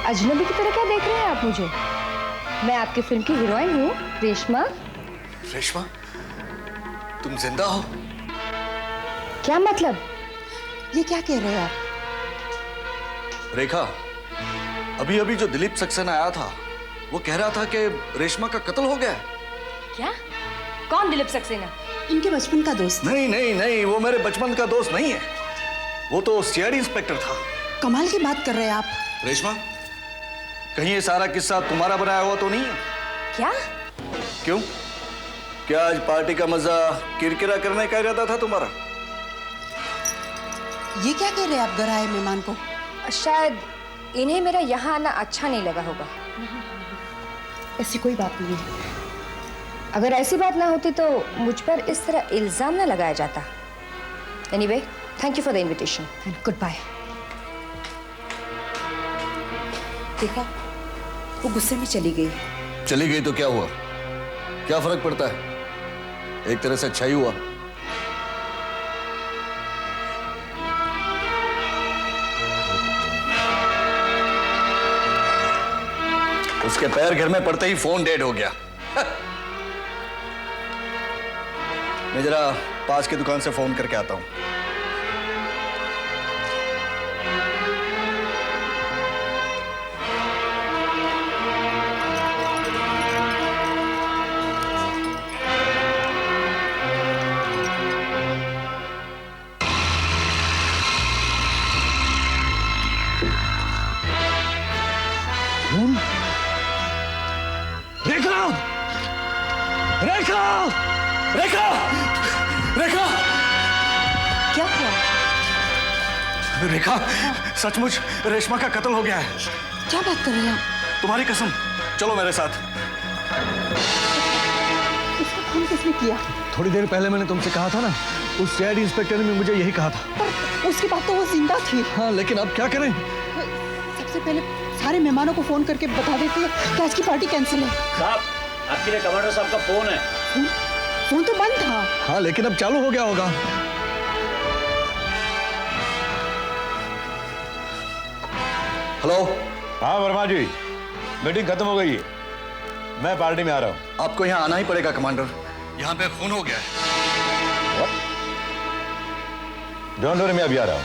अजनबी की तरह क्या देख रहे हैं आप मुझे? मैं आपकी फिल्म की हीरोइन हूँ, रेशमा। रेशमा, तुम जिंदा हो? क्या मतलब? ये क्या कह रहे हो आप? रेखा, अभी अभी जो दिलीप सक्सेना आया था वो कह रहा था कि रेशमा का कत्ल हो गया है। क्या? कौन दिलीप सक्सेना? इनके बचपन का दोस्त। नहीं नहीं नहीं, वो मेरे बचपन का दोस्त नहीं है, वो तो सीआईडी इंस्पेक्टर था। कमाल की बात कर रहे हैं आप। रेशमा, कहीं ये सारा किस्सा तुम्हारा बनाया हुआ तो नहीं है? क्या? क्यों? क्या आज पार्टी का मजा किरकिरा करने का इरादा था तुम्हारा? ये क्या कह रहे हैं आप गराए मेहमान को? शायद इन्हें मेरा यहाँ आना अच्छा नहीं लगा होगा। ऐसी कोई बात नहीं है। अगर ऐसी बात ना होती तो मुझ पर इस तरह इल्जाम ना लगाया जाता। Anyway, thank you for the invitation and goodbye. देखा, वो गुस्से में चली गई। चली गई तो क्या हुआ? क्या फर्क पड़ता है? एक तरह से अच्छा ही हुआ। उसके पैर घर में पड़ते ही फोन डेड हो गया। मैं जरा पास की दुकान से फोन करके आता हूं। रेखा! रेखा! रेखा! रेखा! क्या हुआ? रेखा, सचमुच रेशमा का कत्ल हो गया है। क्या बात कर रहे हैं आप? तुम्हारी कसम, चलो मेरे साथ। इसका खून किसने किया? थोड़ी देर पहले मैंने तुमसे कहा था ना, उस सीआईडी इंस्पेक्टर ने मुझे यही कहा था। पर उसके बाद तो वो जिंदा थी। हाँ, लेकिन अब क्या करें? सबसे पहले सारे मेहमानों को फोन करके बता देती है कि आज की पार्टी कैंसिल है। साहब, आपके लिए कमांडर साहब का फोन है। फोन तो बंद था। हाँ, लेकिन अब चालू हो गया होगा। हेलो। हाँ वर्मा जी, मीटिंग खत्म हो गई है, मैं पार्टी में आ रहा हूँ। आपको यहाँ आना ही पड़ेगा कमांडर, यहाँ पे खून हो गया है। डोंट वरी, मैं अभी आ रहा हूँ।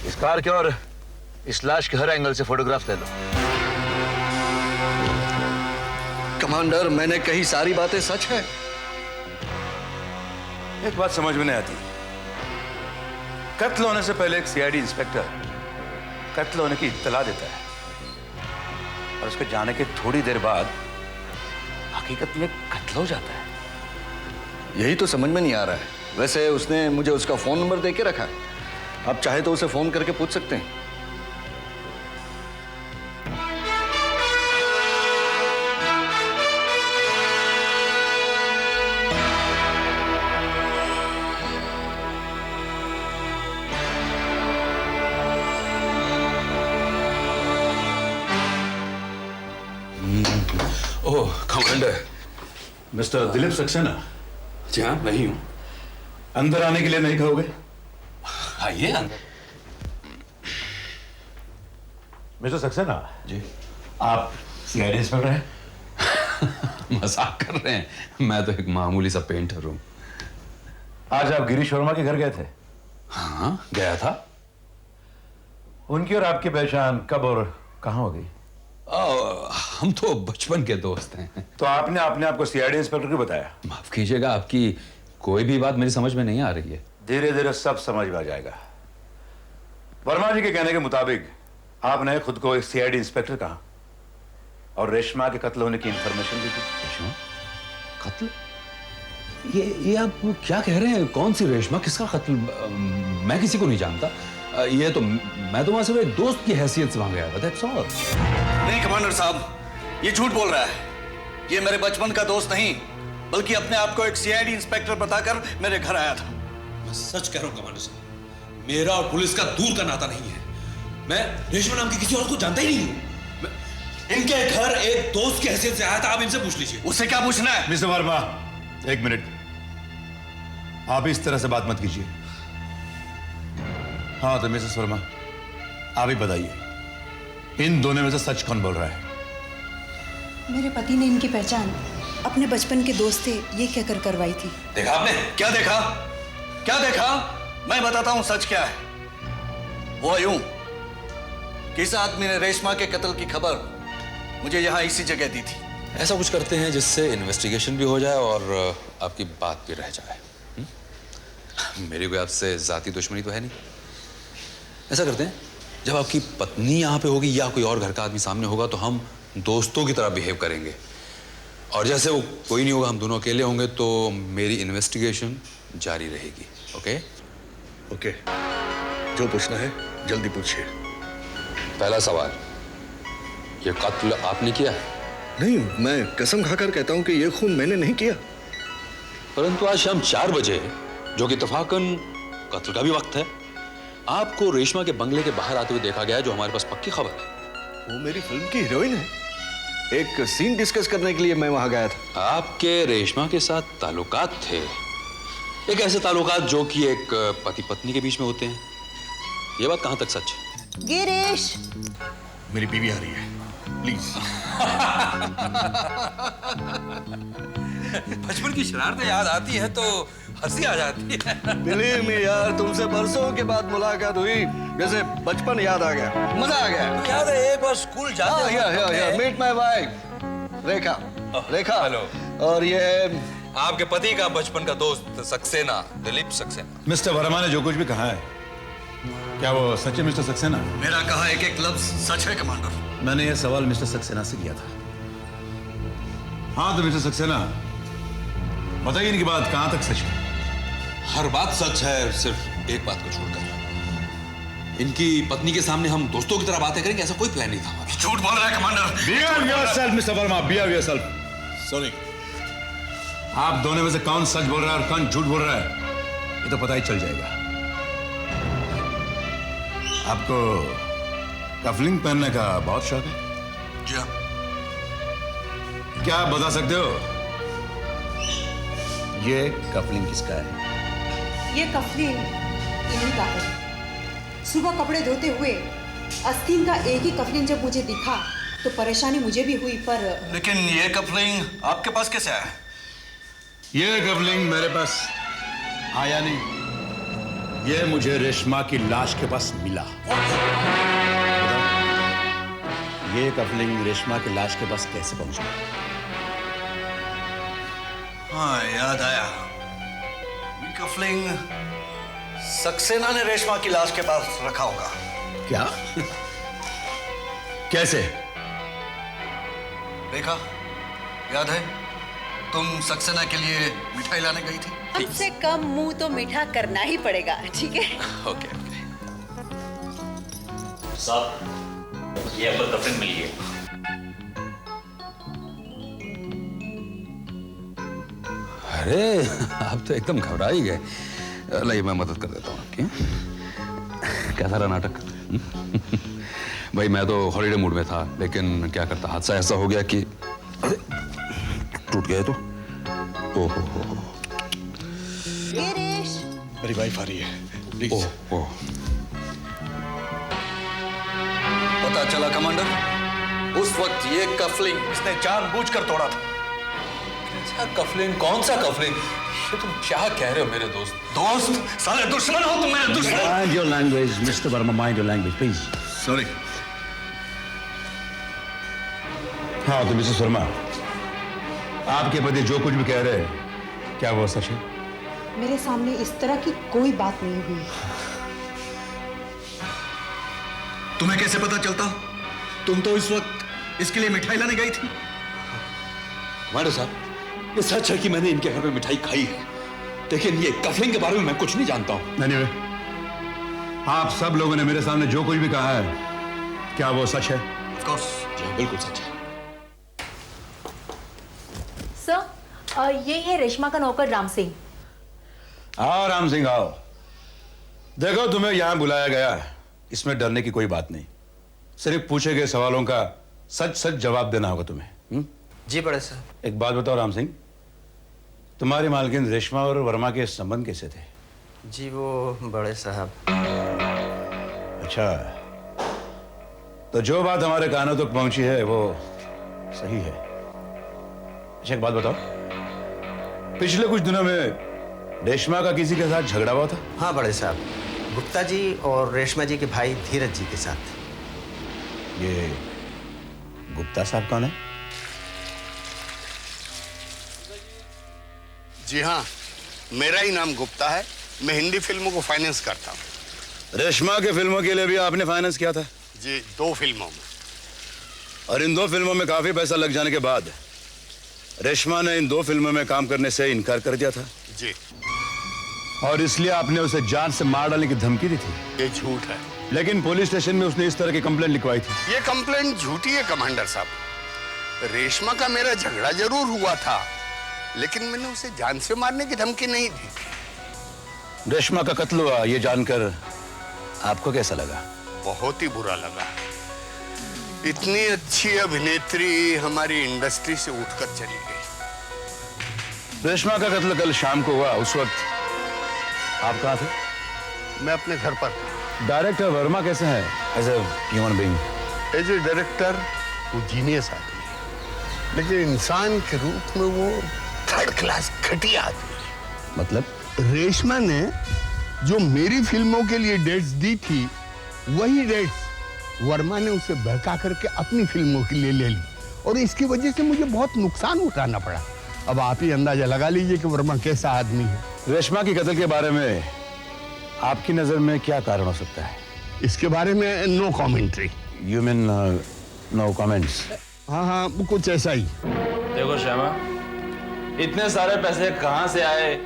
इस कार के और इस लाश के हर एंगल से फोटोग्राफ ले लो। कमांडर, मैंने कही सारी बातें सच है। एक बात समझ में नहीं आती, कत्ल होने से पहले एक सीआईडी इंस्पेक्टर कत्ल होने की इत्तला देता है और उसके जाने के थोड़ी देर बाद हकीकत में कत्ल हो जाता है। यही तो समझ में नहीं आ रहा है। वैसे उसने मुझे उसका फोन नंबर दे के रखा है, आप चाहे तो उसे फोन करके पूछ सकते हैं। ओह कमांडर, मिस्टर दिलीप सक्सेना। जी हाँ, मैं ही हूँ। अंदर आने के लिए नहीं कहोगे? आइए अंदर। मिस्टर सक्सेना जी। आप सीआईडी इंस्पेक्टर हैं? मजाक कर रहे हैं, मैं तो एक मामूली सा पेंटर हूँ। आज आप गिरीश वर्मा के घर गए थे? हाँ, गया था। उनकी और आपकी पहचान कब और कहाँ हो गई? हम तो बचपन के दोस्त हैं। तो आपने अपने आप को सीआईडी इंस्पेक्टर क्यों बताया? माफ कीजिएगा, आपकी कोई भी बात मेरी समझ में नहीं आ रही है। धीरे धीरे सब समझ में आ जाएगा। वर्मा जी के कहने के मुताबिक आपने खुद को एक सीआईडी इंस्पेक्टर कहा और रेशमा के कत्ल होने की इंफॉर्मेशन दी थी। रेशमा? कत्ल? ये आप क्या कह रहे हैं? कौन सी रेशमा? किसका कत्ल? मैं किसी को नहीं जानता। ये तो मैं तो वहां से एक दोस्त की हैसियत से वहां गया था। That's all। नहीं कमांडर साहब, ये झूठ बोल रहा है। ये मेरे बचपन का दोस्त नहीं, बल्कि अपने आप को एक सीआईडी इंस्पेक्टर बताकर मेरे घर आया था। मैं सच कह रहा हूं कमांडर साहब, मेरा और पुलिस का दूर का नाता नहीं है। मैं रेशमा नाम के किसी और को जानता ही नहीं हूं। इनके घर एक दोस्त की हैसियत से आया था, आप इनसे पूछ लीजिए। उससे क्या पूछना है? मिस्टर वर्मा, एक मिनट, आप इस तरह से बात मत कीजिए। हाँ तो मिसेस वर्मा, आप ही बताइए, इन दोनों में से सच कौन बोल रहा है? मेरे पति ने इनकी पहचान अपने बचपन के दोस्त थे ये कहकर करवाई थी। देखा आपने? क्या देखा? क्या देखा? मैं बताता हूं सच क्या है। वो यूं कि इस आदमी ने रेशमा के कत्ल की खबर मुझे यहां इसी जगह दी थी। ऐसा कुछ करते हैं जिससे इन्वेस्टिगेशन भी हो जाए और आपकी बात भी रह जाए। मेरी कोई आपसे जाती दुश्मनी तो है नहीं। ऐसा करते हैं, जब आपकी पत्नी यहाँ पे होगी या कोई और घर का आदमी सामने होगा तो हम दोस्तों की तरह बिहेव करेंगे, और जैसे वो कोई नहीं होगा, हम दोनों अकेले होंगे, तो मेरी इन्वेस्टिगेशन जारी रहेगी। ओके? ओके, जो पूछना है जल्दी पूछिए। पहला सवाल, ये कत्ल आपने किया है? नहीं, मैं कसम खाकर कहता हूं कि ये खून मैंने नहीं किया। परंतु आज शाम 4 बजे, जो कि इत्तेफाकन कत्ल का भी वक्त है, आपको रेशमा के बंगले के बाहर आते हुए देखा गया, जो हमारे पास पक्की खबर है। वो मेरी फिल्म की हीरोइन है। एक सीन डिस्कस करने के लिए मैं वहां गया था। आपके रेशमा के साथ ताल्लुकात थे, एक ऐसे ताल्लुकात जो कि एक पति पत्नी के बीच में होते हैं। ये बात कहां तक सच है? गिरीश, मेरी बीवी आ रही है, प्लीज। बचपन की शरारतें याद आती है तो हंसी आ जाती है। बिलीव मी यार, तुमसे बरसों के बाद मुलाकात हुई, जैसे बचपन याद आ गया, मजा आ गया। याद है एक बार स्कूल जाते meet my wife Rekha. Rekha, hello. और ये आपके पति का बचपन का दोस्त सक्सेना, दिलीप सक्सेना। मिस्टर वर्मा ने जो कुछ भी कहा है, क्या वो सच है मिस्टर सक्सेना? मेरा कहा एक एक लफ्ज सच है कमांडर। मैंने यह सवाल मिस्टर सक्सेना से किया था। हाँ तो मिस्टर सक्सेना, बताइए इनकी बात कहां तक सच है? हर बात सच है, सिर्फ एक बात को छोड़कर। इनकी पत्नी के सामने हम दोस्तों की तरह बातें करेंगे, ऐसा कोई प्लान नहीं था हमारा। झूठ बोल रहा है commander. Behave yourself, Mr. Verma, behave yourself. Sorry. आप दोनों में से कौन सच बोल रहा है और कौन झूठ बोल रहा है, ये तो पता ही चल जाएगा। आपको कफलिंग पहनने का बहुत शौक है? जी हाँ। क्या आप बता सकते हो ये कफलिंग किसका है? ये कफलिंग इन्हीं का है। सुबह कपड़े धोते हुए आस्तीन का एक ही कफलिंग जब मुझे दिखा तो परेशानी मुझे भी हुई, पर लेकिन ये कपलिंग आपके पास कैसे आया? ये कफलिंग मेरे पास आया नहीं, ये मुझे रेशमा की लाश के पास मिला। ये कफलिंग रेशमा की लाश के पास कैसे पहुंचा? हाँ, याद आया। ये कफलिंग सक्सेना ने रेशमा की लाश के पास रखा होगा। क्या? कैसे? रेखा, याद है तुम सक्सेना के लिए मिठाई लाने गई थी? कम से कम मुंह तो मीठा करना ही पड़ेगा, ठीक है? Okay okay. साहब, ये आपको कफन मिल गया। अरे आप तो एकदम घबरा ही गए। लाइए मैं मदद कर देता हूँ आपकी। कैसा रहा नाटक? भाई मैं तो हॉलीडे मूड में था, लेकिन क्या करता, हादसा ऐसा हो गया कि टूट गए तो। ओहो। गिरीश, मेरी वाइफ आ रही है, प्लीज। ओह। पता चला कमांडर, उस वक्त ये कफलिंग इसने जानबूझकर तोड़ा था। कफलिंग? कौन सा कफलिंग? ये तुम क्या कह रहे हो मेरे दोस्त? दोस्त? साले दुश्मन हो तुम मेरे दुश्मन। Mind your language, Mr. Verma, mind your language, please. Sorry. हाँ तो मिसेस वर्मा, आपके पति जो कुछ भी कह रहे हैं, क्या वो सच है? मेरे सामने इस तरह की कोई बात नहीं हुई। तुम्हें कैसे पता चलता? तुम तो इस वक्त इसके लिए मिठाई लाने गई थी। कमांडर साहब, ये सच है कि मैंने इनके घर में मिठाई खाई है, लेकिन ये कफलिंग के बारे में मैं कुछ नहीं जानता हूं। Anyway, आप सब लोगों ने मेरे सामने जो कुछ भी कहा है, क्या वो सच है? Of course. जी बिल्कुल सच है। सर, ये है रेशमा का नौकर राम सिंह। आओ राम सिंह आओ। देखो तुम्हें यहां बुलाया गया है, इसमें डरने की कोई बात नहीं। सिर्फ पूछे गए सवालों का सच सच जवाब देना होगा तुम्हें। जी बड़े साहब। एक बात बताओ राम सिंह, तुम्हारी मालकिन रेशमा और वर्मा के संबंध कैसे थे? जी वो बड़े साहब। अच्छा, तो जो बात हमारे कानों तक पहुंची है वो सही है। अच्छा एक बात बताओ, पिछले कुछ दिनों में रेशमा का किसी के साथ झगड़ा हुआ था? हाँ बड़े साहब, गुप्ता जी और रेशमा जी के भाई धीरज जी के साथ। ये गुप्ता साहब कौन है? जी हाँ, मेरा ही नाम गुप्ता है। मैं हिंदी फिल्मों को फाइनेंस करता हूँ। रेशमा के फिल्मों के लिए भी आपने फाइनेंस किया था? जी 2 फिल्मों में। और इन 2 फिल्मों में काफी पैसा लग जाने के बाद रेशमा ने इन 2 फिल्मों में काम करने से इनकार कर दिया था। जी। और इसलिए आपने उसे जान से मार डालने की धमकी दी थी? ये झूठ है। लेकिन पुलिस स्टेशन में उसने इस तरह की कंप्लेंट लिखवाई थी। ये कंप्लेंट झूठी है कमांडर साहब। रेशमा का मेरा झगड़ा जरूर हुआ था, लेकिन मैंने उसे जान से मारने की धमकी नहीं दी। रेशमा का कत्ल हुआ ये जानकर आपको कैसा लगा? बहुत ही बुरा लगा। इतनी अच्छी अभिनेत्री हमारी इंडस्ट्री से उठकर चली गई। रेशमा का कत्ल कल शाम को हुआ, उस वक्त आप कहाँ थे? मैं अपने घर पर। डायरेक्टर वर्मा कैसे हैं as a human being? As a director वो जीनियस आदमी है, लेकिन इंसान के रूप में वो 3rd क्लास घटिया आदमी है। मतलब? रेशमा ने जो मेरी फिल्मों के लिए डेट्स दी थी, वही डेट्स वर्मा ने उसे बहका करके अपनी फिल्मों के लिए ले ली, और इसकी वजह से मुझे बहुत नुकसान उठाना पड़ा। अब आप ही अंदाजा लगा लीजिए कि वर्मा कैसा आदमी है। रेशमा की कत्ल के बारे में आपकी नजर में क्या कारण हो सकता है? इसके बारे में no commentary. You mean no comments? हाँ हाँ, कुछ ऐसा ही। देखो श्यामा, इतने सारे पैसे कहाँ से आए,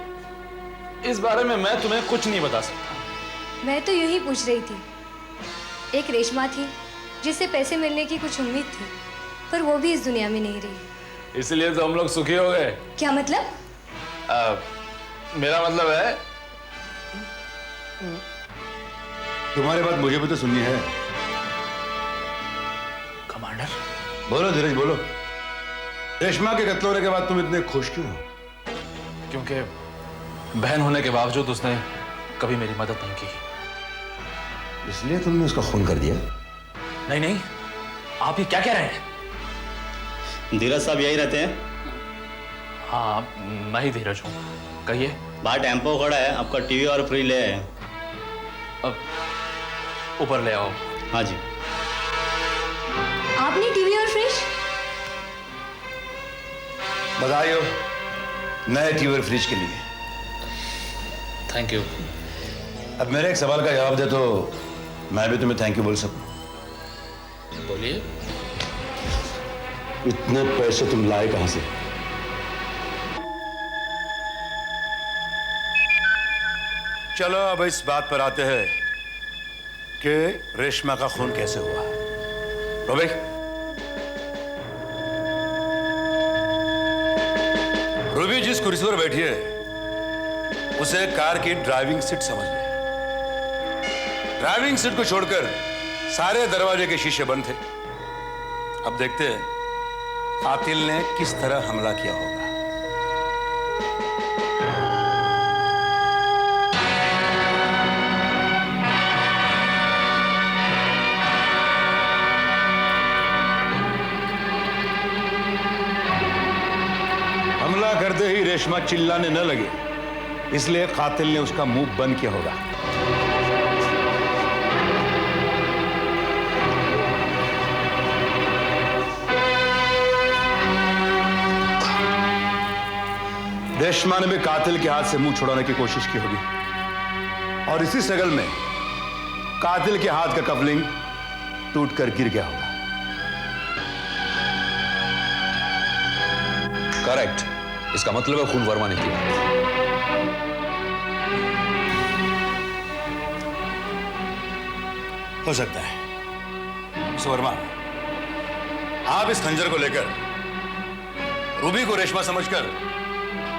इस बारे में मैं तुम्हें कुछ नहीं बता सकता। मैं तो यूं ही पूछ रही थी। एक रेशमा थी जिससे पैसे मिलने की कुछ उम्मीद थी, पर वो भी इस दुनिया में नहीं रही। इसलिए तो हम लोग सुखी हो गए। क्या मतलब? मेरा मतलब है, तुम्हारी बात मुझे भी तो सुननी है। कमांडर बोलो धीरज बोलो। रेशमा के कत्ल होने के बाद तुम इतने खुश क्यों हो? क्योंकि बहन होने के बावजूद उसने कभी मेरी मदद नहीं की। इसलिए तुमने उसका खून कर दिया? नहीं नहीं, आप ये क्या कह रहे हैं? धीरज साहब यही रहते हैं? हाँ, मैं ही धीरज हूँ। कहिए। बाहर टेम्पो खड़ा है, आपका टीवी और फ्रिज ले आए। अब ऊपर ले आओ। हाँ जी। आपने टीवी और फ्रिज? बधाई हो नए टीवी और फ्रिज के लिए। Thank you. अब मेरे एक सवाल का जवाब दे तो मैं भी तुम्हें थैंक यू बोल सकूं। बोलिए। इतने पैसे तुम लाए कहां से? चलो अब इस बात पर आते हैं कि रेशमा का खून कैसे हुआ। रोबी, रूबी जिस कुर्सी पर बैठी है उसे कार की ड्राइविंग सीट समझ ले। ड्राइविंग सीट को छोड़कर सारे दरवाजे के शीशे बंद थे। अब देखते हैं कातिल ने किस तरह हमला किया होगा। हमला करते ही रेशमा चिल्लाने न लगे, इसलिए कातिल ने उसका मुंह बंद किया होगा। रेशमा ने भी कातिल के हाथ से मुंह छुड़ाने की कोशिश की होगी और इसी स्ट्रगल में कातिल के हाथ का कपलिंग टूटकर गिर गया होगा। करेक्ट। इसका मतलब है खून वर्मा ने किया। हो सकता है। वर्मा, आप इस खंजर को लेकर रूबी को रेशमा समझकर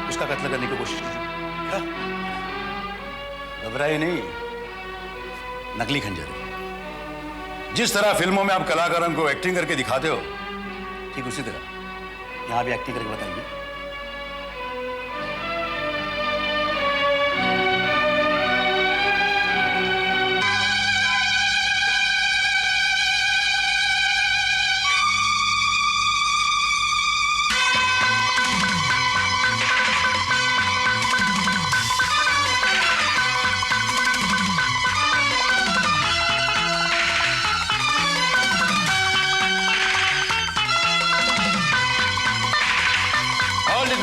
उसका कत्ल करने की कोशिश कीजिए। क्या? घबराइए नहीं, नकली खंजर है। जिस तरह फिल्मों में आप कलाकारों को एक्टिंग करके दिखाते हो, ठीक उसी तरह यहां भी एक्टिंग करके बताइए।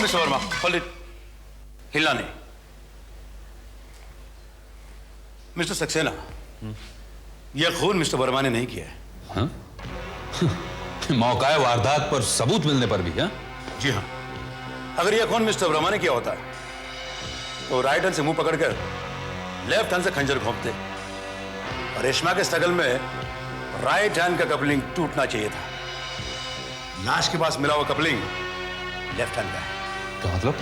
मिस्टर वर्मा, होल्ड इट, हिलना नहीं। मिस्टर सक्सेना, यह खून मिस्टर वर्मा ने नहीं किया है। हाँ? मौका वारदात पर सबूत मिलने पर भी? हाँ जी हाँ। अगर यह खून मिस्टर वर्मा ने किया होता तो राइट हैंड से मुंह पकड़कर लेफ्ट हैंड से खंजर घोंपते और रेशमा के स्ट्रगल में राइट हैंड का कपलिंग टूटना चाहिए था। लाश के पास मिला हुआ कपलिंग लेफ्ट हैंड का है। क्या मतलब?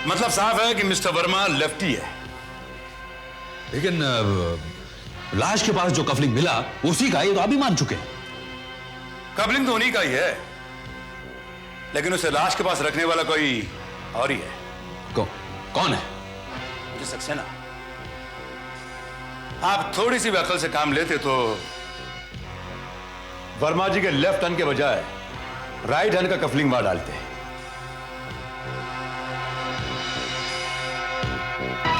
मतलब साफ है कि मिस्टर वर्मा लेफ्टी है। लेकिन लाश के पास जो कफलिंग मिला उसी का, ये तो आप भी मान चुके हैं। कपलिंग तो उन्हीं का ही है, लेकिन उसे लाश के पास रखने वाला कोई और ही है। कौन है? मुझे सक्सेना। आप थोड़ी सी भी अकल से काम लेते तो वर्मा जी के लेफ्ट हैंड के बजाय राइट हैंड का कफलिंग मार डालते।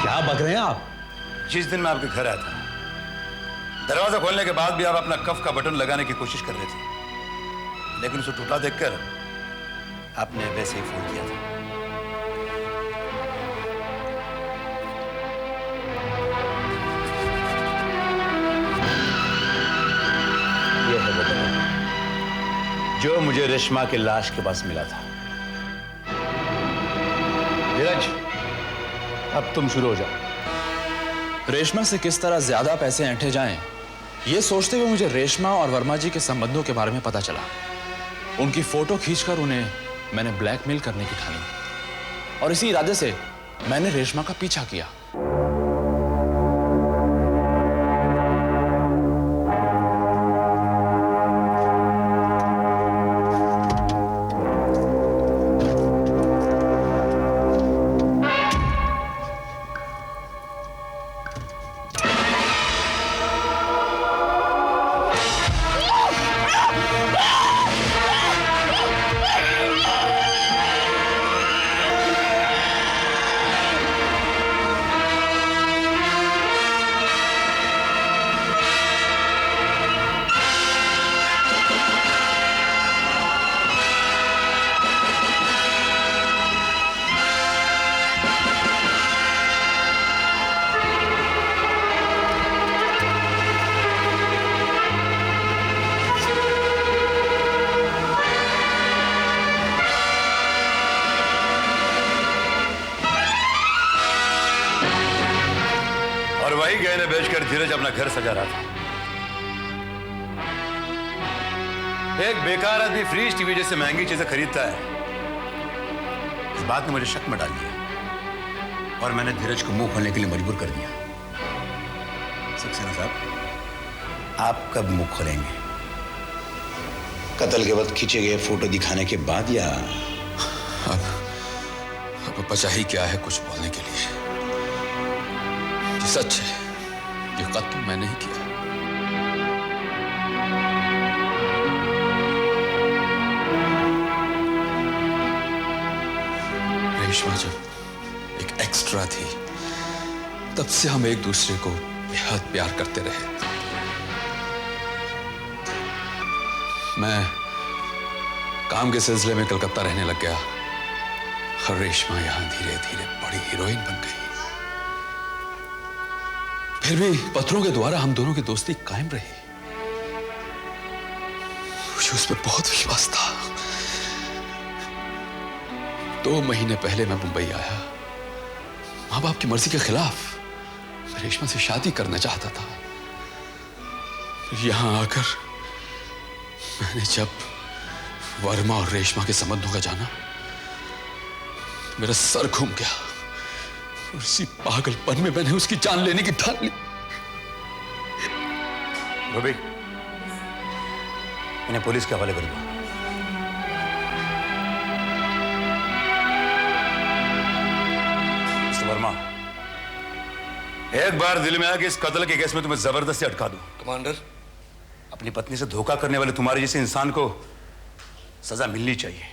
क्या बक रहे हैं आप? जिस दिन मैं आपके घर आया था, दरवाजा खोलने के बाद भी आप अपना कफ का बटन लगाने की कोशिश कर रहे थे, लेकिन उसे टूटा देखकर आपने वैसे ही फोन किया था। यह है वो बटन जो मुझे रेशमा के लाश के पास मिला था। धीरज, अब तुम शुरू हो जाओ। रेशमा से किस तरह ज्यादा पैसे ऐंठे जाएं, ये सोचते हुए मुझे रेशमा और वर्मा जी के संबंधों के बारे में पता चला। उनकी फोटो खींचकर उन्हें मैंने ब्लैकमेल करने की ठानी और इसी इरादे से मैंने रेशमा का पीछा किया। वही गहने बेचकर धीरज अपना घर सजा रहा था। एक बेकार आदमी फ्रीज टीवी जैसे महंगी चीजें खरीदता है, इस बात ने मुझे शक में डाल दिया और मैंने धीरज को मुंह खोलने के लिए मजबूर कर दिया। सक्सेना साहब, आप कब मुंह खोलेंगे? कत्ल के वक्त खींचे गए फोटो दिखाने के बाद या अब बचा ही क्या है कुछ बोलने के लिए? सच है, ये कत्ल मैंने ही किया। रेशमा जब एक एक्स्ट्रा थी, तब से हम एक दूसरे को बेहद प्यार करते रहे। मैं काम के सिलसिले में कलकत्ता रहने लग गया रेशमा यहां धीरे धीरे बड़ी हीरोइन बन गई। फिर भी पत्थरों के द्वारा हम दोनों की दोस्ती कायम रही। मुझे उस पर बहुत विश्वास था। 2 महीने पहले मैं मुंबई आया। मां बाप की मर्जी के खिलाफ रेशमा से शादी करना चाहता था। यहां आकर मैंने जब वर्मा और रेशमा के संबंधों का जाना, मेरा सर घूम गया और इसी पागलपन में मैंने उसकी जान लेने की ठान ली। रूबी, इन्हें पुलिस के हवाले कर दो। मिस्टर वर्मा, एक बार दिल में आया कि इस कत्ल के केस में तुम्हें जबरदस्ती अटका दूं। कमांडर, अपनी पत्नी से धोखा करने वाले तुम्हारे जैसे इंसान को सजा मिलनी चाहिए।